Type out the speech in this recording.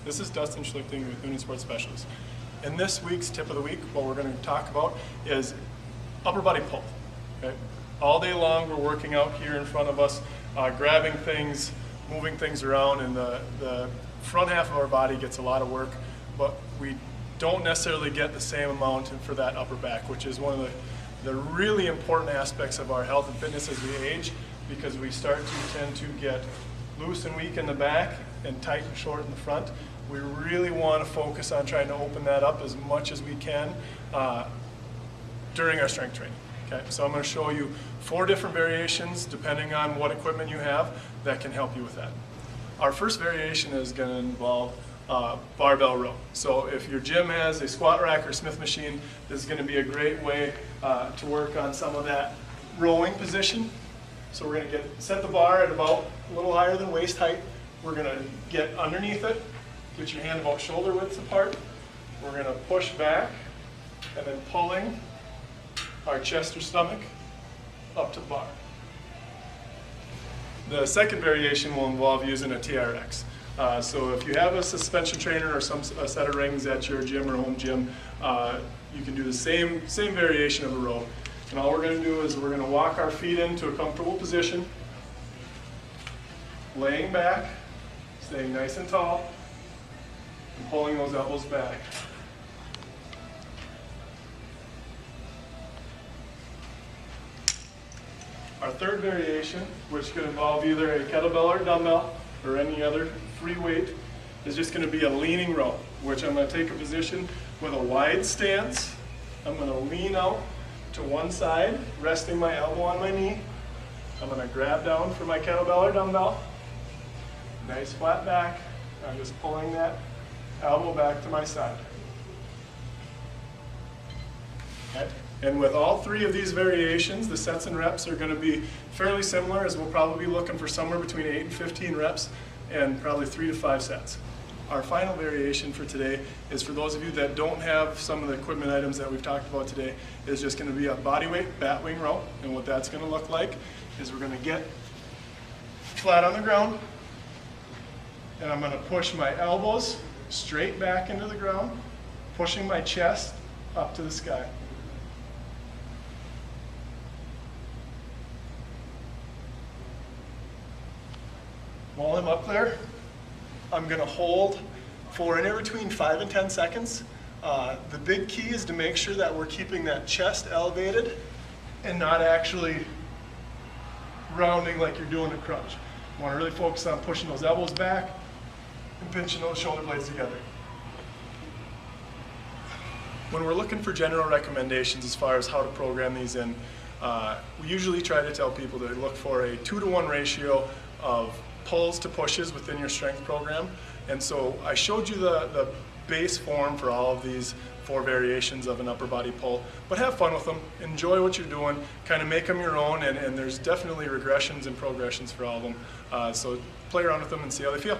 This is Dustin Schlichting with Noonan Sports Specialists. In this week's tip of the week, what we're going to talk about is upper body pull. Okay? All day long we're working out here in front of us, grabbing things, moving things around, and the front half of our body gets a lot of work, but we don't necessarily get the same amount for that upper back, which is one of the really important aspects of our health and fitness as we age, because we start to tend to get loose and weak in the back and tight and short in the front. We really want to focus on trying to open that up as much as we can during our strength training. Okay, so I'm going to show you 4 different variations depending on what equipment you have that can help you with that. Our first variation is going to involve barbell row. So if your gym has a squat rack or Smith machine, this is going to be a great way to work on some of that rowing position. So we're going to set the bar at about a little higher than waist height. We're going to get underneath it, get your hand about shoulder width apart. We're going to push back and then pulling our chest or stomach up to the bar. The second variation will involve using a TRX. So if you have a suspension trainer or a set of rings at your gym or home gym, you can do the same variation of a row. And all we're going to do is we're going to walk our feet into a comfortable position, laying back, staying nice and tall, and pulling those elbows back. Our third variation, which could involve either a kettlebell or dumbbell or any other free weight, is just going to be a leaning row, which I'm going to take a position with a wide stance. I'm going to lean out to one side, resting my elbow on my knee. I'm going to grab down for my kettlebell or dumbbell. Nice flat back. I'm just pulling that elbow back to my side. Okay. And with all 3 of these variations, the sets and reps are going to be fairly similar, as we'll probably be looking for somewhere between 8 and 15 reps and probably 3 to 5 sets. Our final variation for today is for those of you that don't have some of the equipment items that we've talked about today, is just going to be a bodyweight Batwing Roll. And what that's going to look like is we're going to get flat on the ground, and I'm going to push my elbows straight back into the ground, pushing my chest up to the sky. While I'm up there, I'm going to hold for anywhere between 5 and 10 seconds. The big key is to make sure that we're keeping that chest elevated and not actually rounding like you're doing a crunch. You want to really focus on pushing those elbows back and pinching those shoulder blades together. When we're looking for general recommendations as far as how to program these in, we usually try to tell people to look for a 2-to-1 ratio of pulls to pushes within your strength program. And so I showed you the base form for all of these 4 variations of an upper body pull, but have fun with them, enjoy what you're doing, kind of make them your own, and there's definitely regressions and progressions for all of them. So play around with them and see how they feel.